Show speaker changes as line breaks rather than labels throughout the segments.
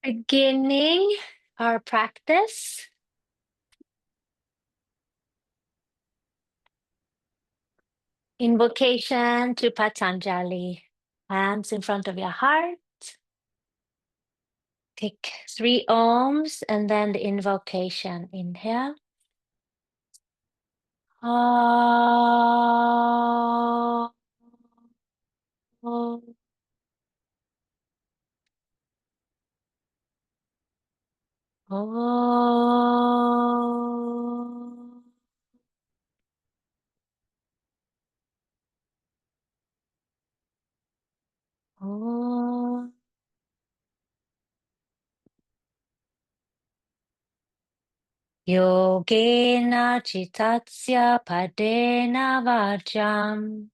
Beginning our practice. Invocation to Patanjali. Hands in front of your heart. Take 3 ohms and then the invocation. Inhale. Ah. Oh. Oh. Oh. Yogena chitasya padena vajam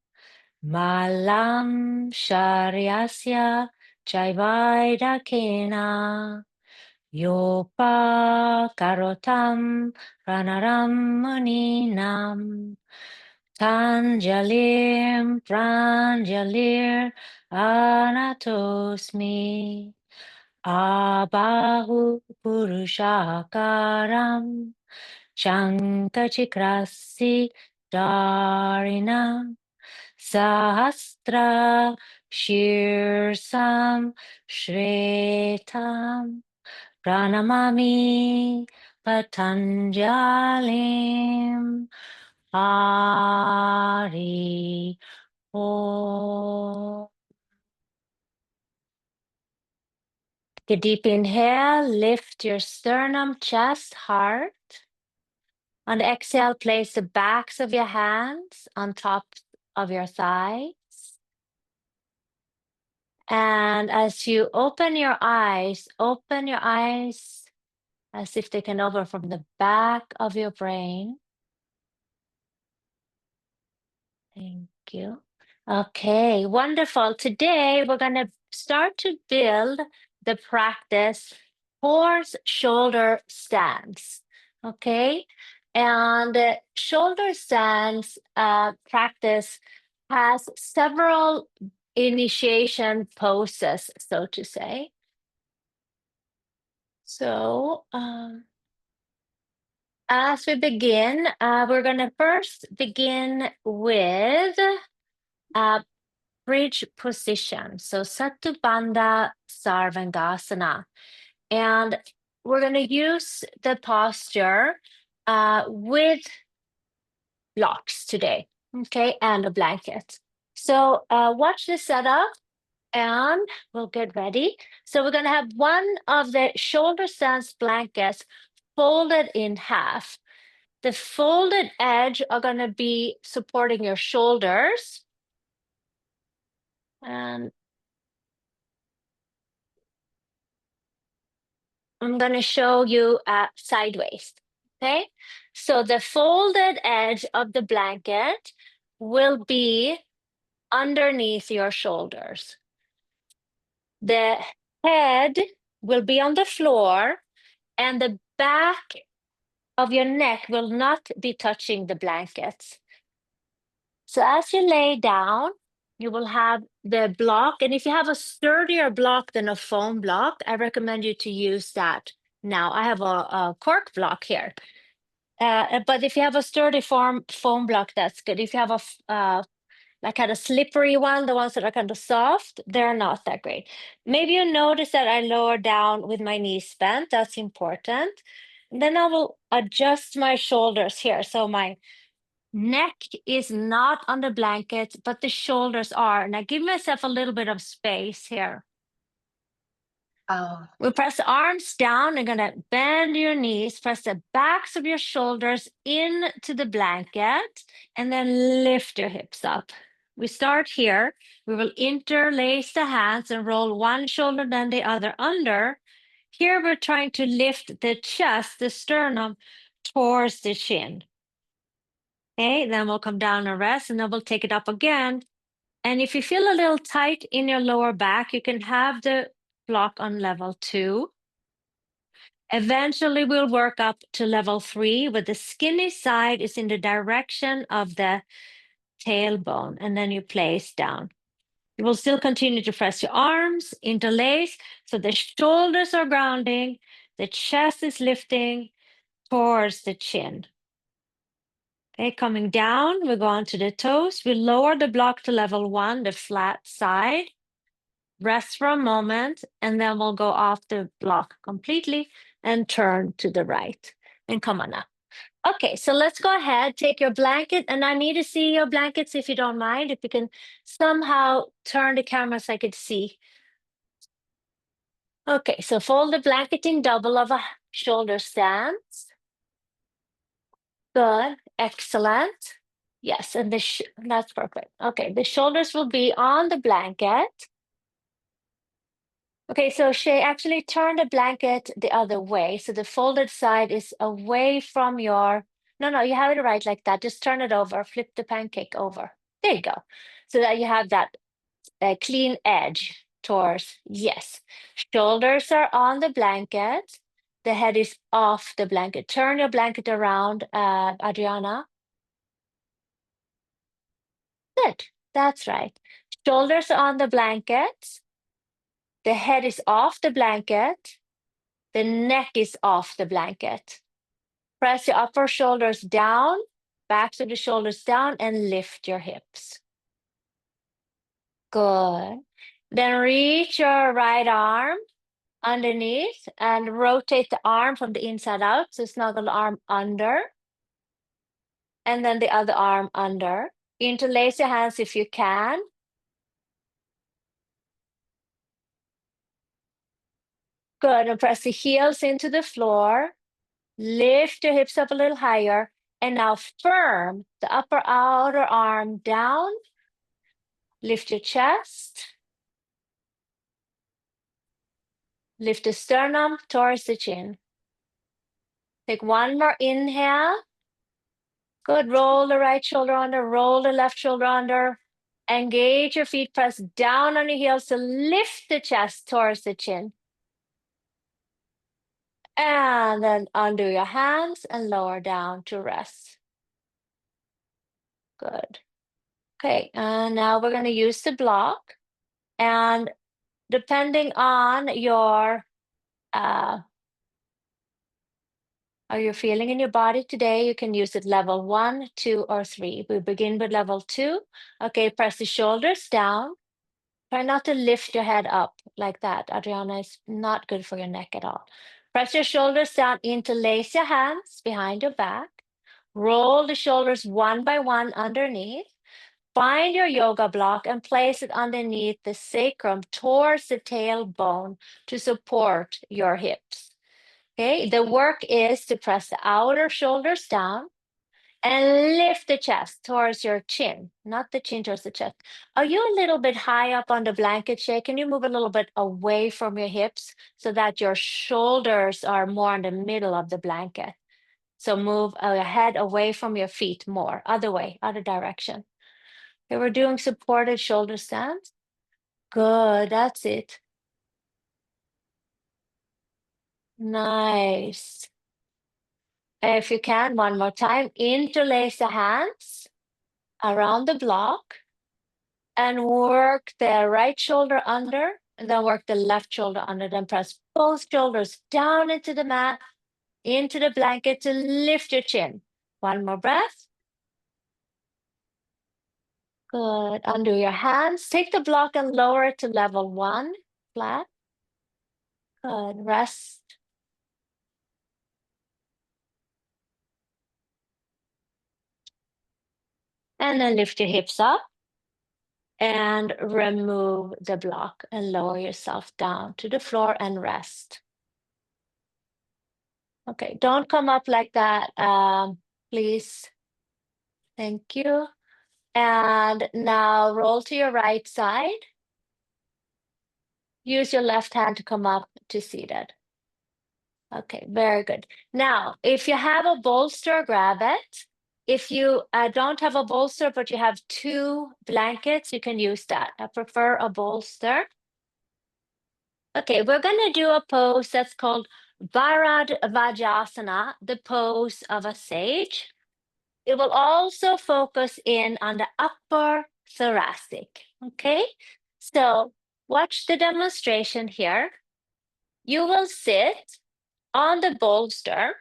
malam sharyasya chaivaidakena yopa karotam pranaram muninam tanjalim pranjalir anatosmi abahu purushakaram Shankachikrasi Darinam Sahasra Shirsam Shretam Pranamami Patanjalim Hari Om. Take a deep inhale, lift your sternum, chest, heart. On the exhale, place the backs of your hands on top of your thighs. And as you open your eyes as if they can open from the back of your brain. Thank you. Okay, wonderful. Today, we're going to start to build the practice horse shoulder stands. Okay, and shoulder stands practice has several initiation poses, so to say. So, as we begin, we're going to first begin with bridge position. So Setubandasana Sarvangasana. And we're going to use the posture with blocks today, okay, and a blanket. So watch the setup and we'll get ready. So we're going to have one of the shoulder stands blankets folded in half. The folded edge are going to be supporting your shoulders. And I'm going to show you sideways. Okay, so the folded edge of the blanket will be underneath your shoulders. The head will be on the floor and the back of your neck will not be touching the blankets. So as you lay down, you will have the block. And if you have a sturdier block than a foam block, I recommend you to use that. Now I have a cork block here. But if you have a sturdy foam block, that's good. If you have a like kind of slippery one, the ones that are kind of soft, they're not that great. Maybe you notice that I lower down with my knees bent. That's important. And then I will adjust my shoulders here. So my neck is not on the blanket, but the shoulders are. And I give myself a little bit of space here. We press the arms down. You're going to bend your knees, press the backs of your shoulders into the blanket, and then lift your hips up. We start here. We will interlace the hands and roll one shoulder, then the other under. Here we're trying to lift the chest, the sternum, towards the chin. Okay, then we'll come down and rest, and then we'll take it up again. And if you feel a little tight in your lower back, you can have the block on level 2. Eventually, we'll work up to level 3, where the skinny side is in the direction of the tailbone, and then you place down. You will still continue to press your arms, interlace, so the shoulders are grounding, the chest is lifting towards the chin. Okay, coming down, we go on to the toes. We lower the block to level 1, the flat side. Rest for a moment, and then we'll go off the block completely and turn to the right. And come on now. Okay, so let's go ahead, take your blanket, and I need to see your blankets if you don't mind, if you can somehow turn the camera so I could see. Okay, so fold the blanketing double of a shoulder stands. Good, excellent. Yes, and that's perfect. Okay, the shoulders will be on the blanket. Okay, so Shay, actually turn the blanket the other way. So the folded side is away from your, no, you have it right like that. Just turn it over, flip the pancake over. There you go. So that you have that clean edge towards, yes. Shoulders are on the blanket. The head is off the blanket. Turn your blanket around, Adriana. Good, that's right. Shoulders are on the blanket. The head is off the blanket. The neck is off the blanket. Press your upper shoulders down, back of the shoulders down, and lift your hips. Good. Then reach your right arm underneath and rotate the arm from the inside out. So snuggle the arm under. And then the other arm under. Interlace your hands if you can. Good. And press the heels into the floor. Lift your hips up a little higher. And now firm the upper outer arm down. Lift your chest. Lift the sternum towards the chin. Take one more inhale. Good. Roll the right shoulder under. Roll the left shoulder under. Engage your feet. Press down on your heels to lift the chest towards the chin. And then undo your hands and lower down to rest. Good. Okay, and now we're going to use the block. And depending on your how you're feeling in your body today, you can use it level 1, 2, or 3. We begin with level 2. Okay, press the shoulders down. Try not to lift your head up like that. Adriana, is not good for your neck at all. Press your shoulders down, interlace your hands behind your back. Roll the shoulders one by one underneath. Find your yoga block and place it underneath the sacrum towards the tailbone to support your hips. Okay, the work is to press the outer shoulders down and lift the chest towards your chin, not the chin towards the chest. Are you a little bit high up on the blanket, Shay? Can you move a little bit away from your hips so that your shoulders are more in the middle of the blanket? So move your head away from your feet more, other way, other direction. Okay, we're doing supported shoulder stands. Good, that's it. Nice. If you can, one more time, interlace the hands around the block and work the right shoulder under, and then work the left shoulder under. Then press both shoulders down into the mat, into the blanket to lift your chin. One more breath. Good. Undo your hands. Take the block and lower it to level 1, flat. Good. Rest. And then lift your hips up and remove the block and lower yourself down to the floor and rest. Okay, don't come up like that, please. Thank you. And now roll to your right side. Use your left hand to come up to seated. Okay, very good. Now, if you have a bolster, grab it. If you don't have a bolster, but you have 2 blankets, you can use that. I prefer a bolster. Okay, we're going to do a pose that's called Baradvajasana, the pose of a sage. It will also focus in on the upper thoracic, okay? So watch the demonstration here. You will sit on the bolster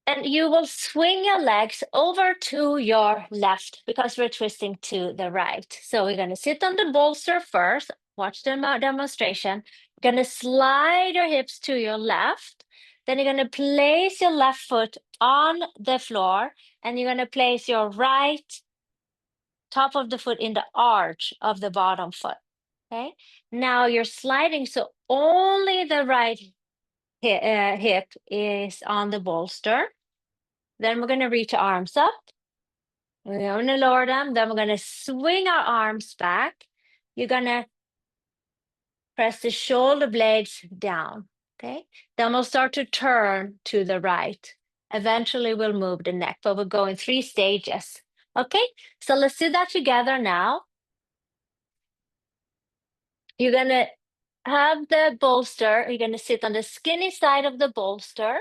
and you will swing your legs over to your left because we're twisting to the right. So we're going to sit on the bolster first. Watch the demonstration. You're going to slide your hips to your left. Then you're going to place your left foot on the floor and you're going to place your right top of the foot in the arch of the bottom foot. Okay. Now you're sliding, so only the right hip is on the bolster. Then we're going to reach our arms up. We're going to lower them. Then we're going to swing our arms back. You're going to press the shoulder blades down. Okay. Then we'll start to turn to the right. Eventually, we'll move the neck, but we'll go in 3 stages. Okay. So let's do that together now. You're going to have the bolster. You're going to sit on the skinny side of the bolster.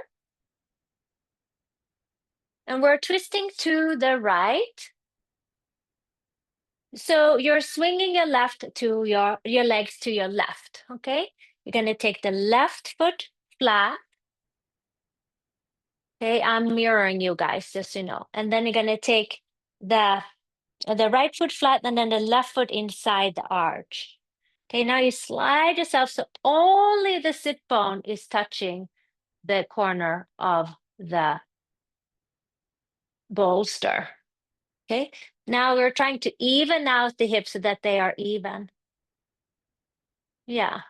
And we're twisting to the right. So you're swinging your left to your legs to your left, okay? You're going to take the left foot flat. Okay, I'm mirroring you guys, just so you know. And then you're going to take the right foot flat and then the left foot inside the arch. Okay, now you slide yourself so only the sit bone is touching the corner of the bolster. Okay, now we're trying to even out the hips so that they are even. Yeah.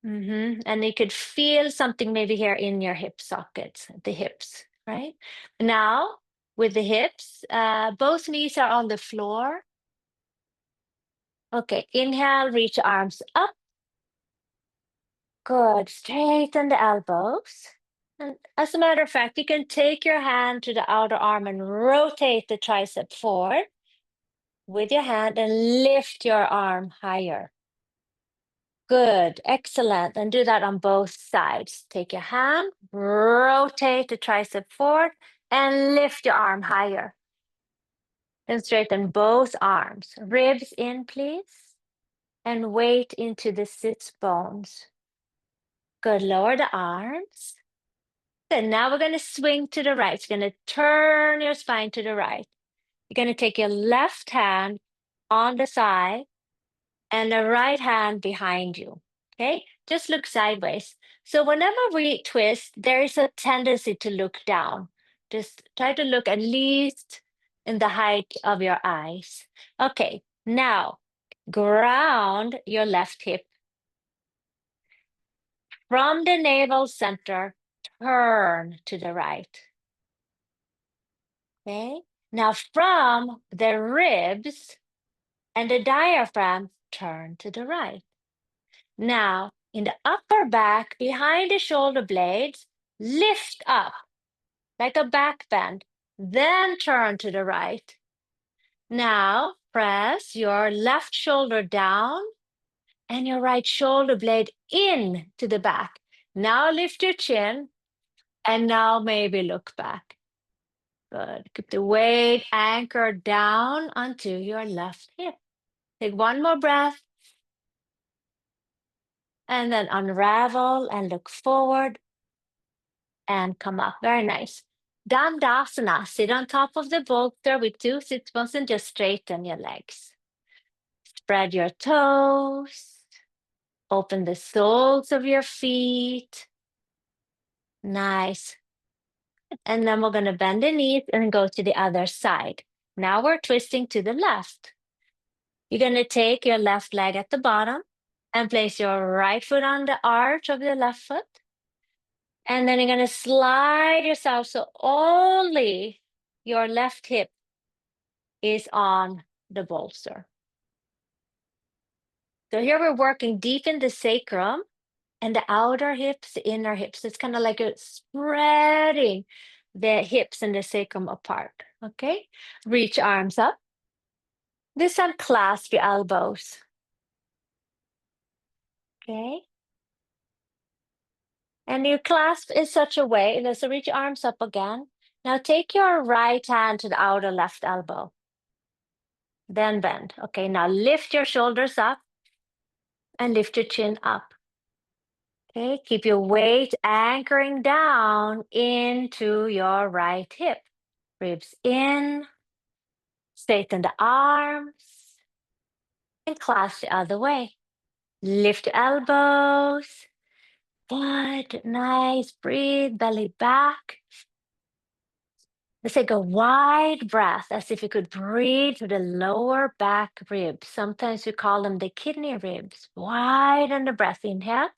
And you could feel something maybe here in your hip sockets, the hips, right? Now, with the hips, both knees are on the floor. Okay, inhale, reach arms up. Good, straighten the elbows. And as a matter of fact, you can take your hand to the outer arm and rotate the tricep forward with your hand and lift your arm higher. Good, excellent. And do that on both sides. Take your hand, rotate the tricep forward, and lift your arm higher. Then straighten both arms. Ribs in, please. And weight into the sit bones. Good, lower the arms. Good, now we're going to swing to the right. You're going to turn your spine to the right. You're going to take your left hand on the side and the right hand behind you. Okay, just look sideways. So whenever we twist, there is a tendency to look down. Just try to look at least in the height of your eyes. Okay, now ground your left hip. From the navel center, turn to the right. Okay, now from the ribs and the diaphragm, turn to the right. Now, in the upper back, behind the shoulder blades, lift up like a back bend, then turn to the right. Now, press your left shoulder down and your right shoulder blade in to the back. Now lift your chin and now maybe look back. Good. Keep the weight anchored down onto your left hip. Take one more breath. And then unravel and look forward and come up. Very nice. Dandasana. Sit on top of the bolster with 2 sit bones and just straighten your legs. Spread your toes. Open the soles of your feet. Nice. And then we're going to bend the knees and go to the other side. Now we're twisting to the left. You're going to take your left leg at the bottom and place your right foot on the arch of the left foot. And then you're going to slide yourself so only your left hip is on the bolster. So here we're working deep in the sacrum and the outer hips, the inner hips. It's kind of like you're spreading the hips and the sacrum apart. Okay, reach arms up. This time, clasp your elbows. Okay, And you clasp in such a way, let's reach arms up again. Now take your right hand to the outer left elbow. Then bend. Okay, now lift your shoulders up and lift your chin up. Okay, keep your weight anchoring down into your right hip. Ribs in, straighten the arms, and clasp the other way. Lift your elbows. Good, nice. Breathe, belly back. Let's take a wide breath as if you could breathe through the lower back ribs. Sometimes we call them the kidney ribs. Widen the breath. Inhale.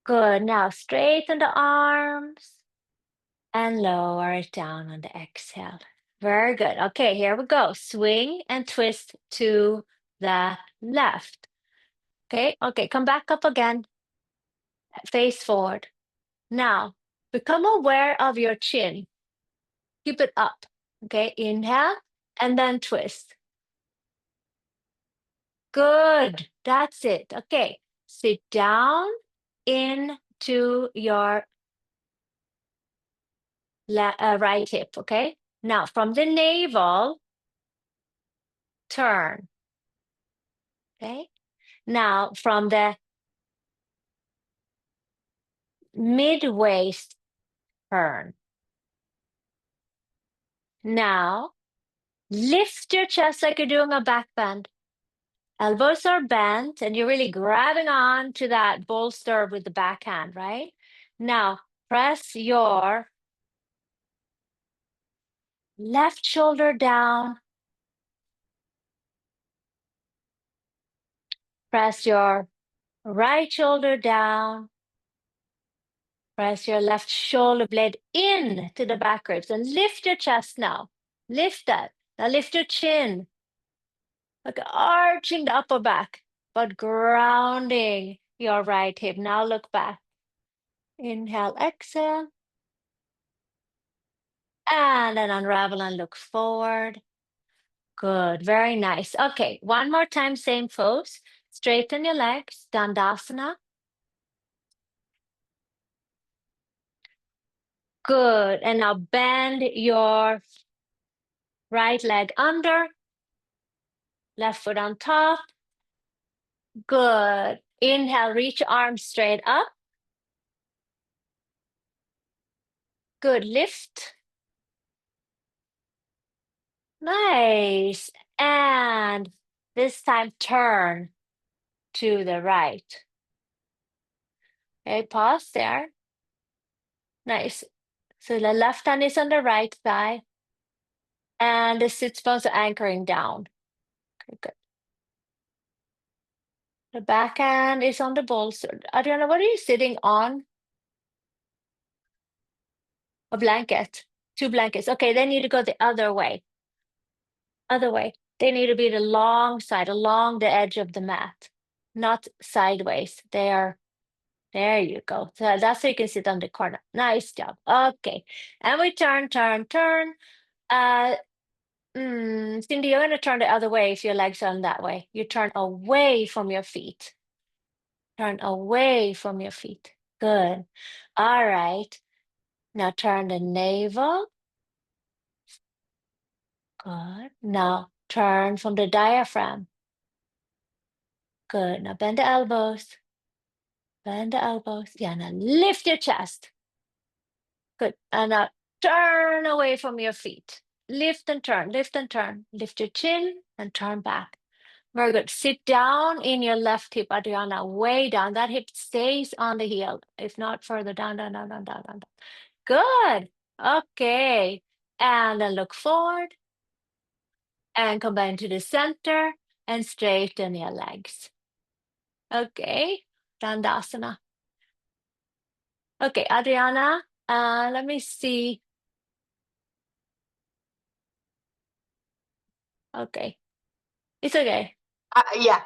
Good. Now straighten the arms and lower it down on the exhale. Very good. Okay, here we go. Swing and twist to the left. Okay, come back up again. Face forward. Now, become aware of your chin. Keep it up. Okay, inhale and then twist. Good. That's it. Okay, sit down into your right hip. Okay, now from the navel, turn. Okay, now from the mid waist, turn. Now lift your chest like you're doing a back bend. Elbows are bent and you're really grabbing on to that bolster with the backhand, right? Now press your left shoulder down. Press your right shoulder down. Press your left shoulder blade in to the back ribs and lift your chest now. Lift that. Now lift your chin. Like arching the upper back, but grounding your right hip. Now look back. Inhale, exhale. And then unravel and look forward. Good, very nice. Okay, one more time, same pose. Straighten your legs, Dandasana. Good, and now bend your right leg under, left foot on top. Good. Inhale, reach your arms straight up. Good, lift. Nice. And this time turn to the right. Okay, pause there. Nice. So the left hand is on the right thigh and the sit bones are anchoring down. Okay, good. The back hand is on the bolster. Adriana, what are you sitting on? A blanket. Two blankets. Okay, they need to go the other way. Other way. They need to be the long side, along the edge of the mat, not sideways. They are, there you go. So that's so you can sit on the corner. Nice job. Okay. And we turn, turn, turn. Cindy, you're going to turn the other way if your legs are on that way. You turn away from your feet. Turn away from your feet. Good. All right. Now turn the navel. Good. Now turn from the diaphragm. Good. Now bend the elbows. Bend the elbows. Yeah, now lift your chest. Good. And now turn away from your feet. Lift and turn, lift and turn. Lift your chin and turn back. Very good. Sit down in your left hip, Adriana, way down. That hip stays on the heel. If not, further down, down, down, down, down, down. Good. Okay. And then look forward. And come back to the center and straighten your legs. Okay. Dandasana. Okay, Adriana, let me see. Okay. It's okay.
Yeah,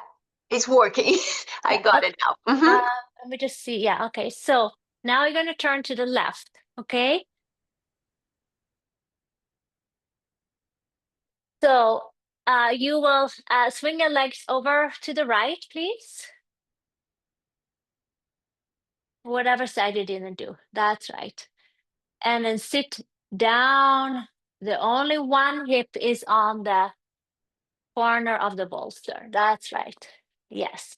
it's working. I
Yeah,
got
okay.
it now. Mhm.
Let me just see. Yeah, okay. So now you're going to turn to the left, okay? So you will swing your legs over to the right, please. whatever side you didn't do. That's right. And then sit down. The only one hip is on the corner of the bolster. That's right. Yes.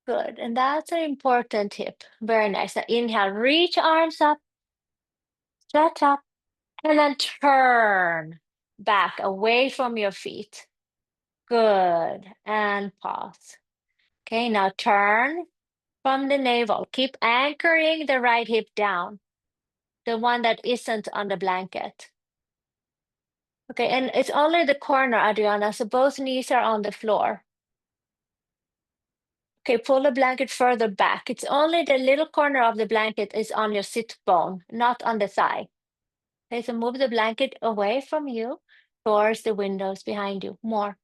Good. And that's an important hip. Very nice. Now inhale, reach arms up, stretch up, and then turn back away from your feet. Good. And pause. Okay, now turn from the navel. Keep anchoring the right hip down, the one that isn't on the blanket. Okay, and it's only the corner, Adriana, so both knees are on the floor. Okay, pull the blanket further back. It's only the little corner of the blanket is on your sit bone, not on the thigh. Okay, so move the blanket away from you towards the windows behind you. More.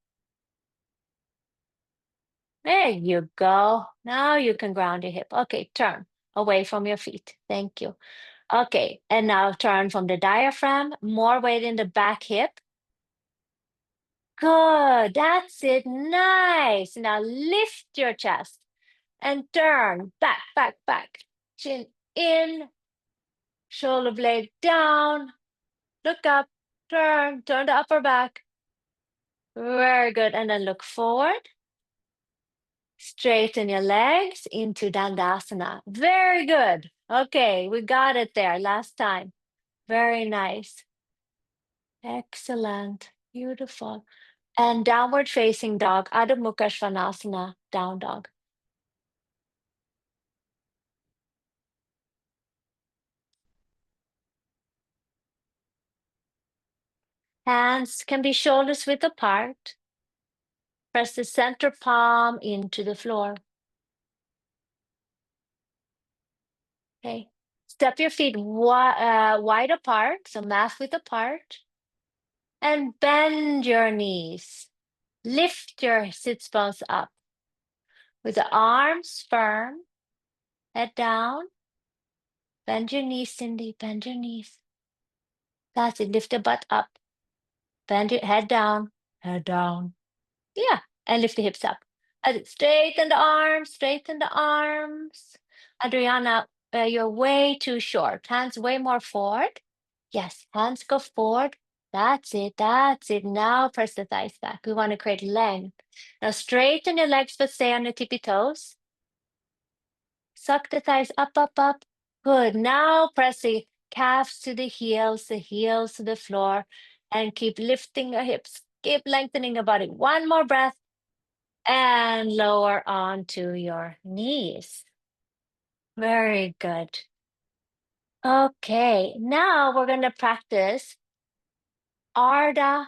There you go. Now you can ground your hip. Okay, turn away from your feet. Thank you. Okay, and now turn from the diaphragm, more weight in the back hip. Good, that's it. Nice. Now lift your chest and turn back, back, back. Chin in, shoulder blade down. Look up, turn the upper back. Very good. And then look forward. Straighten your legs into Dandasana. Very good. Okay, we got it there last time. Very nice. Excellent. Beautiful. And downward facing dog, Adho Mukha Svanasana, down dog. Hands can be shoulders width apart. Press the center palm into the floor. Okay. Step your feet wide apart, so mat width apart. And bend your knees. Lift your sits bones up. With the arms firm, head down. Bend your knees, Cindy, bend your knees. That's it, lift the butt up. Bend your head down, head down. Yeah, and lift the hips up. Straighten the arms, straighten the arms. Adriana, you're way too short. Hands way more forward. Yes, hands go forward. That's it, that's it. Now press the thighs back. We want to create length. Now straighten your legs, but stay on the tippy toes. Suck the thighs up, up, up. Good. Now press the calves to the heels to the floor, and keep lifting your hips. Keep lengthening your body. One more breath. And lower onto your knees. Very good. Okay, now we're going to practice Ardha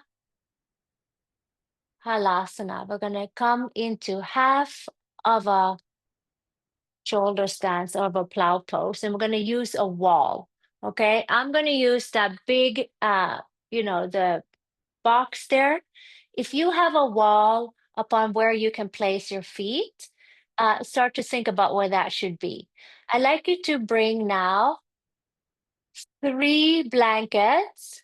Halasana. We're going to come into half of a shoulder stance or of a plow pose, and we're going to use a wall. Okay, I'm going to use that big, the box there. If you have a wall upon where you can place your feet, start to think about where that should be. I'd like you to bring now 3 blankets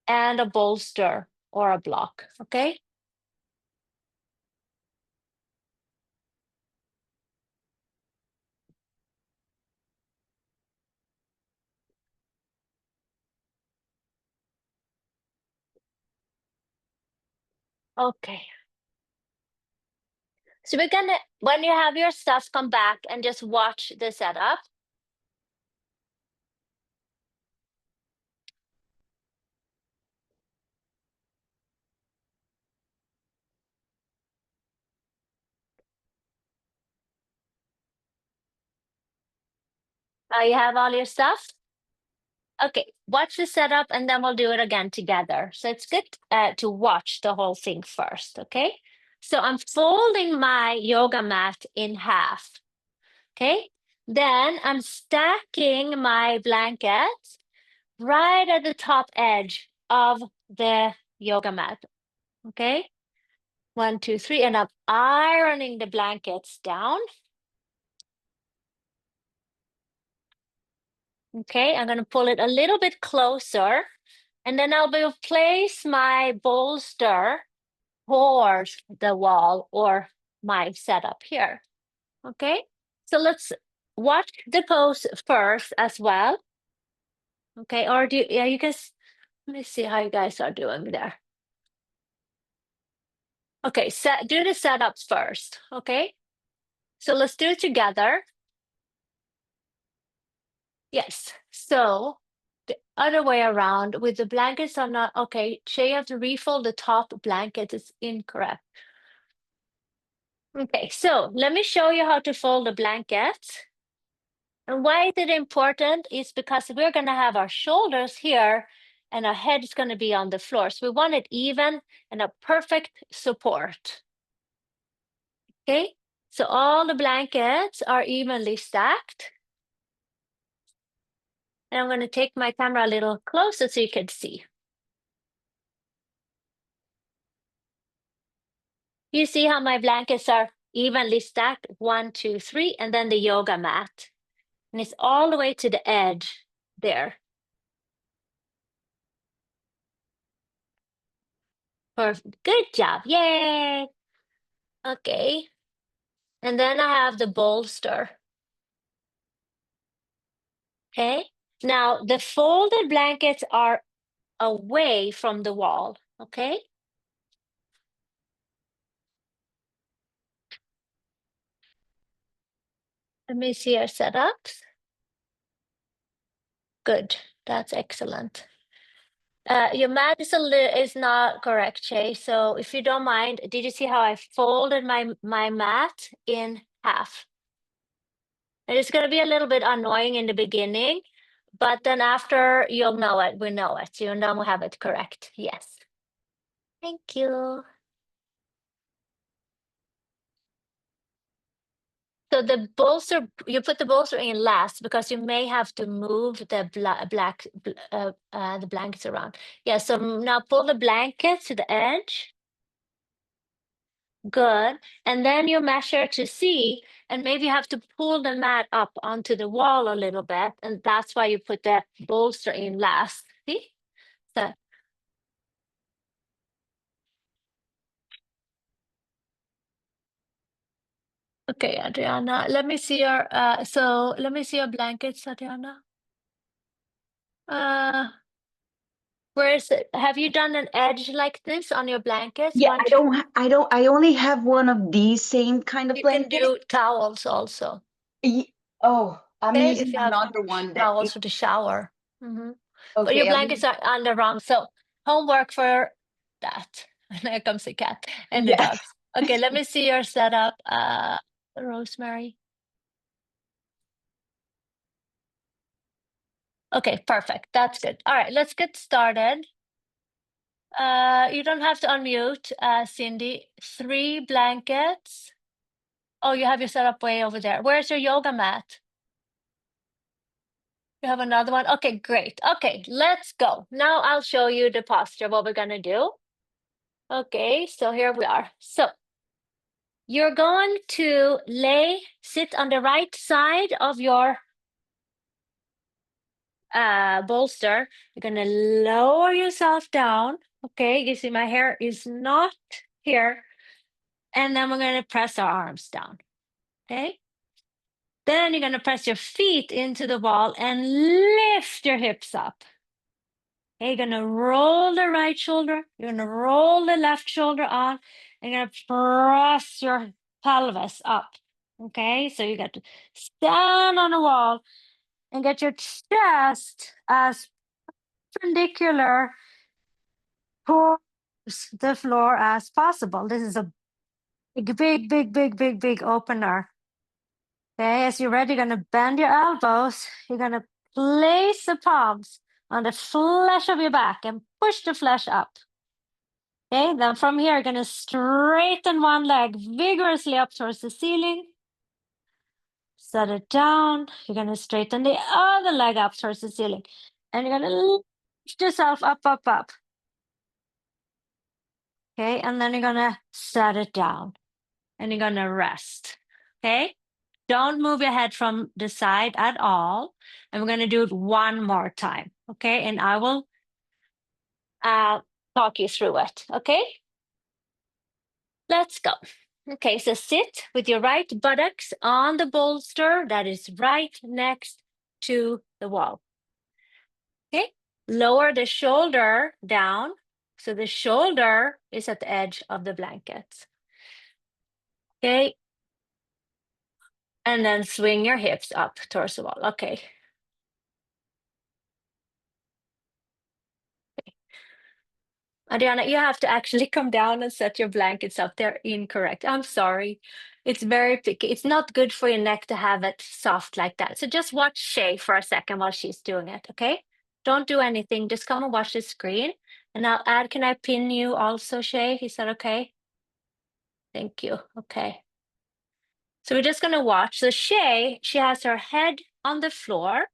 and a bolster or a block, okay? Okay. So we're gonna, when you have your stuff, come back and just watch the setup. You have all your stuff? Okay, watch the setup and then we'll do it again together. So it's good to watch the whole thing first, okay? So I'm folding my yoga mat in half, okay? Then I'm stacking my blankets right at the top edge of the yoga mat, okay? 1, 2, 3, and I'm ironing the blankets down. Okay, I'm gonna pull it a little bit closer, and then I'll place my bolster towards the wall or my setup here. Okay, so let's watch the pose first as well. Okay, or you guys, let me see how you guys are doing there. Okay, do the setups first, okay? So let's do it together. Yes, so the other way around with the blankets are not, okay, Shay, you have to refold the top blanket, it's incorrect. Okay, so let me show you how to fold the blankets. And why is it important is because we're gonna have our shoulders here and our head is gonna be on the floor. So we want it even and a perfect support. Okay, so all the blankets are evenly stacked. And I'm gonna take my camera a little closer so you can see. You see how my blankets are evenly stacked, 1, 2, 3, and then the yoga mat. And it's all the way to the edge there. Perfect. Good job. Yay. Okay. And then I have the bolster. Okay. Now the folded blankets are away from the wall. Okay. Let me see our setups. Good. That's excellent. Your mat is not correct, Shay. So if you don't mind, did you see how I folded my mat in half? And it's going to be a little bit annoying in the beginning, but then after you'll know it. We know it. You'll know we have it correct. Yes. Thank you. So the bolster, you put the bolster in last because you may have to move the the blankets around. Yeah, so now pull the blanket to the edge. Good. And then you measure to see, and maybe you have to pull the mat up onto the wall a little bit, and that's why you put the bolster in last. See? So okay, Adriana, let me see your let me see your blankets, Adriana. Where is it? Have you done an edge like this on your blankets?
Yeah, I only have one of these same kind of
You can
blankets.
do towels also.
Oh, I'm
Okay,
using
if you have
another one that
towels for the shower. But your
okay,
blankets are on the wrong. So homework for that. There comes the cat and the
yeah.
dogs. Okay, let me see your setup, Rosemary. Okay, perfect. That's good. All right, let's get started. You don't have to unmute, Cindy. 3 blankets. Oh, you have your setup way over there. Where's your yoga mat? You have another one? Okay, great. Okay, let's go. Now I'll show you the posture, what we're gonna do. Okay, so here we are. So you're going to sit on the right side of your bolster. You're gonna lower yourself down. Okay, you see my hair is not here. And then we're gonna press our arms down. Okay. Then you're gonna press your feet into the wall and lift your hips up. Okay, you're gonna roll the right shoulder. You're gonna roll the left shoulder on. And you're gonna press your pelvis up. Okay, so you got to stand on the wall and get your chest as perpendicular towards the floor as possible. This is a big opener. Okay, as you're ready, you're gonna bend your elbows. You're gonna place the palms on the flesh of your back and push the flesh up. Okay, then from here, you're gonna straighten one leg vigorously up towards the ceiling. Set it down. You're gonna straighten the other leg up towards the ceiling. And you're gonna lift yourself up. Okay, and then you're gonna set it down. And you're gonna rest. Okay? Don't move your head from the side at all. And we're gonna do it one more time. Okay, and I will talk you through it. Okay? Let's go. Okay, so sit with your right buttocks on the bolster that is right next to the wall. Okay, lower the shoulder down. So the shoulder is at the edge of the blanket. Okay, and then swing your hips up towards the wall. Okay. Adriana, you have to actually come down and set your blankets up. They're incorrect. I'm sorry. It's very picky. It's not good for your neck to have it soft like that. So just watch Shay for a second while she's doing it, okay? Don't do anything. Just come and watch the screen. And I'll add, can I pin you also, Shay? Is that okay? Thank you. Okay. So we're just going to watch. So Shay, she has her head on the floor,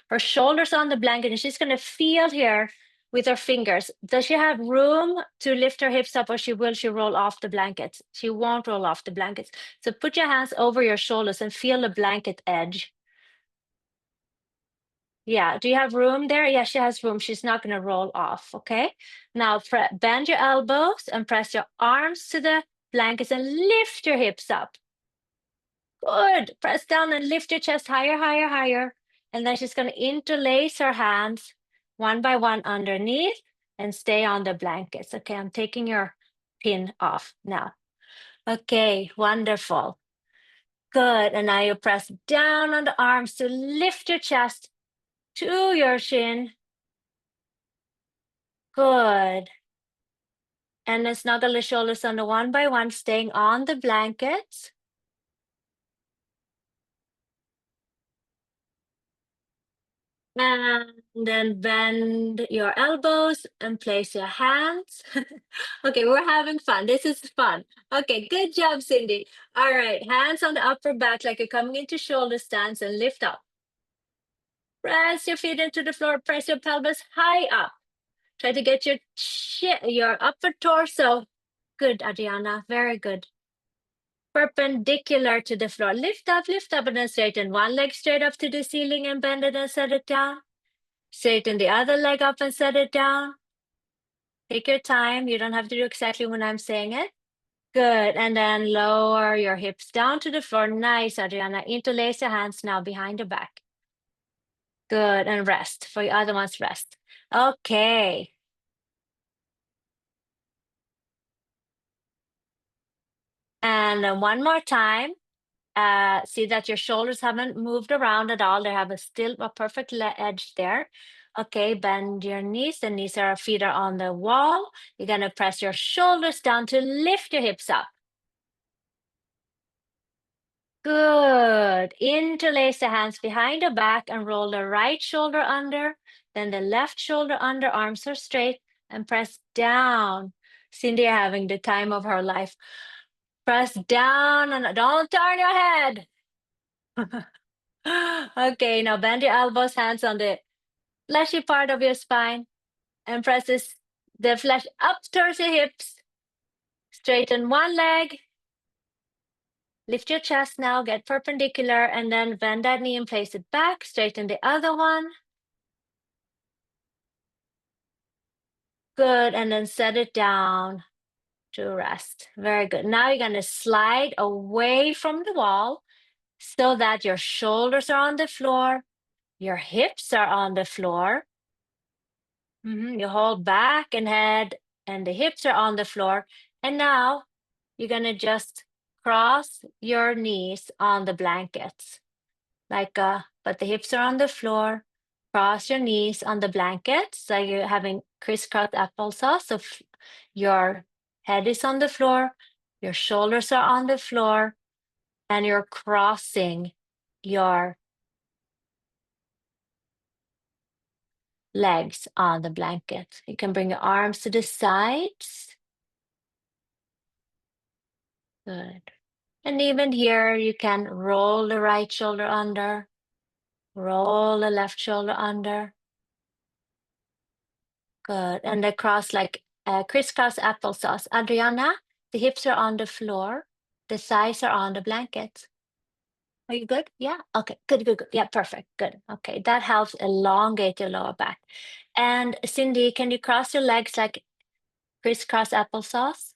her shoulders on the blanket, and she's going to feel here with her fingers. Does she have room to lift her hips up, or will she roll off the blankets? She won't roll off the blankets. So put your hands over your shoulders and feel the blanket edge. Yeah, do you have room there? Yeah, she has room. She's not going to roll off, okay? Now bend your elbows and press your arms to the blankets and lift your hips up. Good. Press down and lift your chest higher, higher, higher. And then she's going to interlace her hands one by one underneath and stay on the blankets. Okay, I'm taking your pin off now. Okay, wonderful. Good. And now you press down on the arms to lift your chest to your shin. Good. And then snuggle the shoulders under one by one, staying on the blankets. And then bend your elbows and place your hands. Okay, we're having fun. This is fun. Okay, good job, Cindy. All right, hands on the upper back like you're coming into shoulder stance and lift up. Press your feet into the floor. Press your pelvis high up. Try to get your upper torso. Good, Adriana. Very good. Perpendicular to the floor. Lift up, and then straighten one leg straight up to the ceiling and bend it and set it down. Straighten the other leg up and set it down. Take your time. You don't have to do exactly when I'm saying it. Good. And then lower your hips down to the floor. Nice, Adriana. Interlace your hands now behind the back. Good. And rest. For your other ones, rest. Okay. And then one more time. See that your shoulders haven't moved around at all. They have still a perfect edge there. Okay, bend your knees. The feet are on the wall. You're gonna press your shoulders down to lift your hips up. Good. Interlace the hands behind the back and roll the right shoulder under, then the left shoulder under, arms are straight, and press down. Cindy having the time of her life. Press down and don't turn your head. Okay, now bend your elbows, hands on the fleshy part of your spine, and press the flesh up towards your hips. Straighten one leg. Lift your chest now, get perpendicular, and then bend that knee and place it back. Straighten the other one. Good, and then set it down to rest. Very good. Now you're gonna slide away from the wall so that your shoulders are on the floor, your hips are on the floor. You hold back and head, and the hips are on the floor. And now you're gonna just cross your knees on the blankets. But the hips are on the floor. Cross your knees on the blankets. So you're having crisscross applesauce. So your head is on the floor, your shoulders are on the floor, and you're crossing your legs on the blanket. You can bring your arms to the sides. Good. And even here, you can roll the right shoulder under, roll the left shoulder under. Good. And across like crisscross applesauce. Adriana, the hips are on the floor. The thighs are on the blanket. Are you good? Yeah. Okay. Good, good, good. Yeah, perfect. Good. Okay. That helps elongate your lower back. And Cindy, can you cross your legs like crisscross applesauce?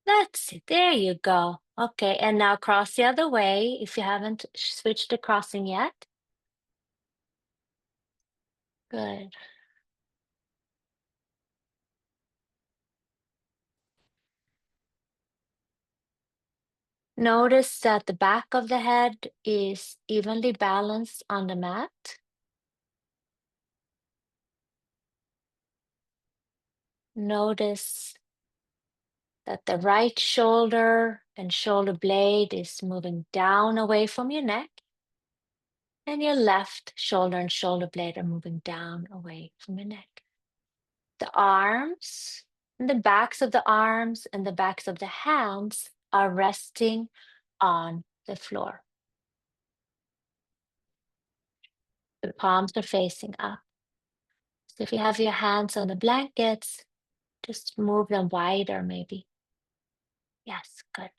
That's it. There you go. Okay, and now cross the other way if you haven't switched to crossing yet. Good. Notice that the back of the head is evenly balanced on the mat. Notice that the right shoulder and shoulder blade is moving down away from your neck, and your left shoulder and shoulder blade are moving down away from your neck. The arms and the backs of the arms and the backs of the hands are resting on the floor. The palms are facing up. So if you have your hands on the blankets, just move them wider, maybe. Yes, good.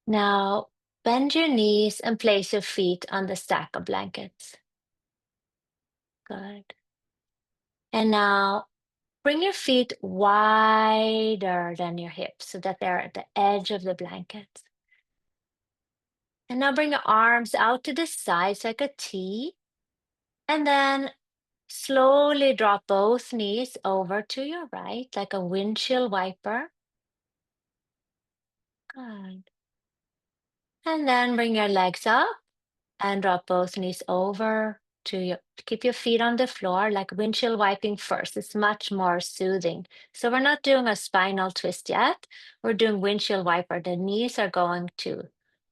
Now, bend your knees and place your feet on the stack of blankets. Good. And now, bring your feet wider than your hips so that they're at the edge of the blanket. And now bring your arms out to the sides like a T. And then slowly drop both knees over to your right like a windshield wiper. Good. And then bring your legs up and drop both knees over to your, keep your feet on the floor like windshield wiping first. It's much more soothing. So we're not doing a spinal twist yet. We're doing windshield wiper. The knees are going to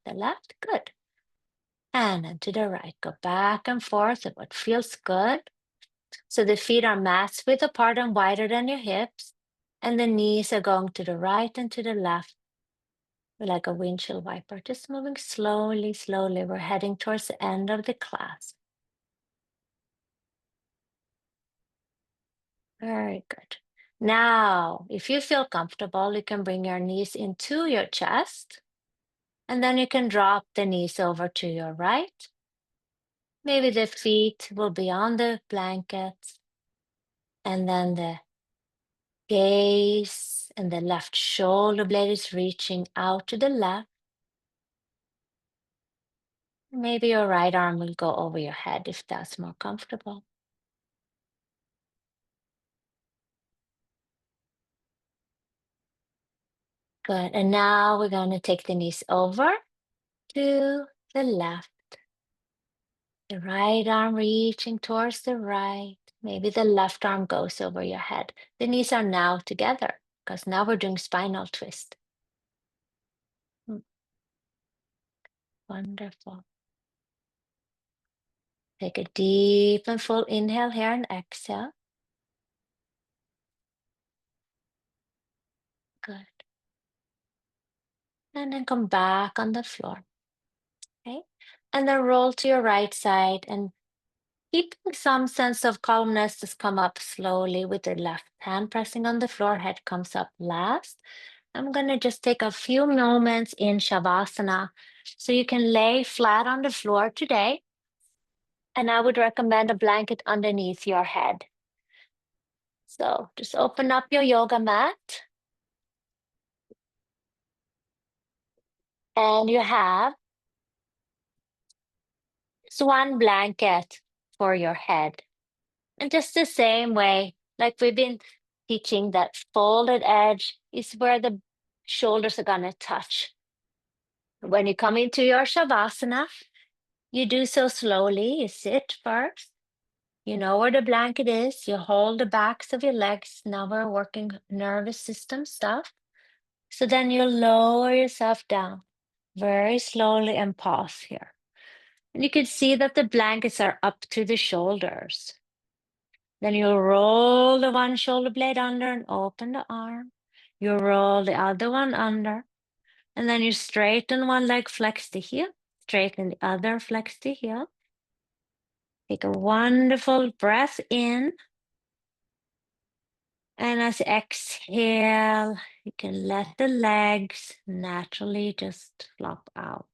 the left. Good. And then to the right. Go back and forth at what feels good. So the feet are mass width apart and wider than your hips. And the knees are going to the right and to the left like a windshield wiper. Just moving slowly, slowly. We're heading towards the end of the class. Very good. Now, if you feel comfortable, you can bring your knees into your chest. And then you can drop the knees over to your right. Maybe the feet will be on the blankets. And then the gaze and the left shoulder blade is reaching out to the left. Maybe your right arm will go over your head if that's more comfortable. Good. And now we're going to take the knees over to the left. The right arm reaching towards the right. Maybe the left arm goes over your head. The knees are now together because now we're doing spinal twist. Wonderful. Take a deep and full inhale here and exhale. Good. And then come back on the floor. Okay. And then roll to your right side and keeping some sense of calmness, just come up slowly with the left hand pressing on the floor. Head comes up last. I'm going to just take a few moments in Shavasana. So you can lay flat on the floor today. And I would recommend a blanket underneath your head. So just open up your yoga mat. And you have one blanket for your head. And just the same way, like we've been teaching, that folded edge is where the shoulders are going to touch. When you come into your Shavasana, you do so slowly. You sit first. You know where the blanket is. You hold the backs of your legs. Now we're working nervous system stuff. So then you lower yourself down very slowly and pause here. And you can see that the blankets are up to the shoulders. Then you roll the one shoulder blade under and open the arm. You roll the other one under. And then you straighten one leg, flex the heel. Straighten the other, flex the heel. Take a wonderful breath in. And as you exhale, you can let the legs naturally just flop out.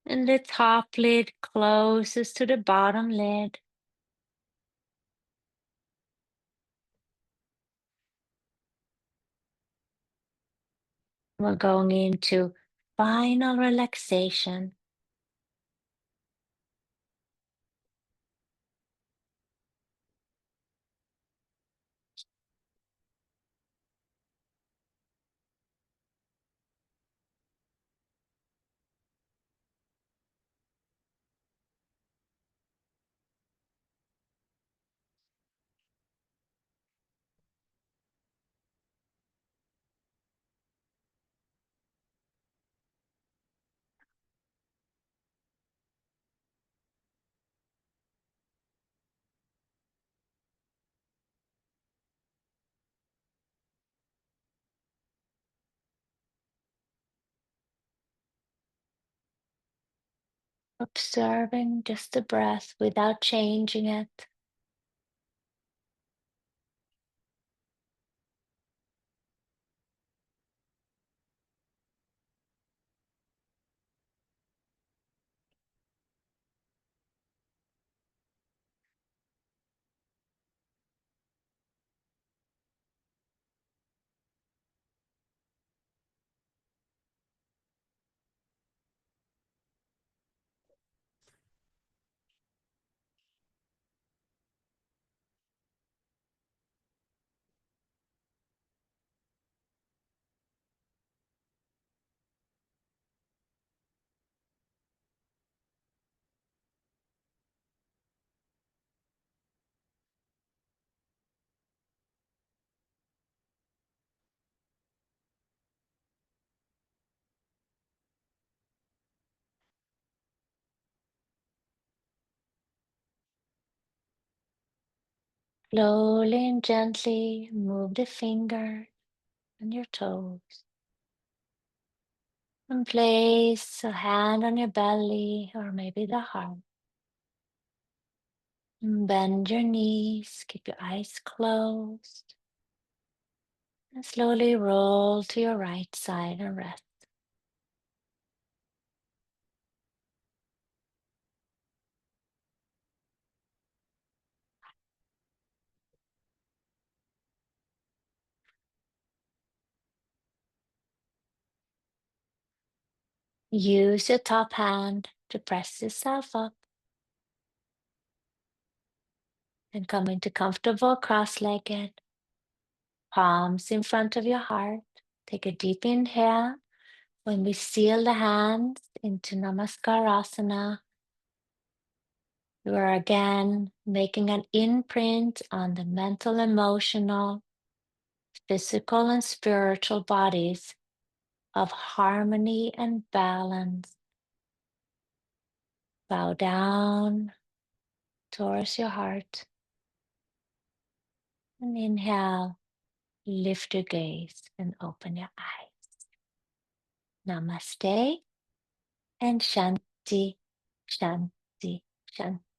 And the top lid closes to the bottom lid. We're going into final relaxation. Observing just the breath without changing it. Slowly and gently move the finger and your toes. And place a hand on your belly or maybe the heart. And bend your knees, keep your eyes closed. And slowly roll to your right side and rest. Use your top hand to press yourself up and come into comfortable cross-legged, palms in front of your heart. Take a deep inhale. When we seal the hands into Namaskarasana, you are again making an imprint on the mental, emotional, physical, and spiritual bodies of harmony and balance. Bow down towards your heart and inhale, lift your gaze and open your eyes. Namaste and Shanti, Shanti, Shanti.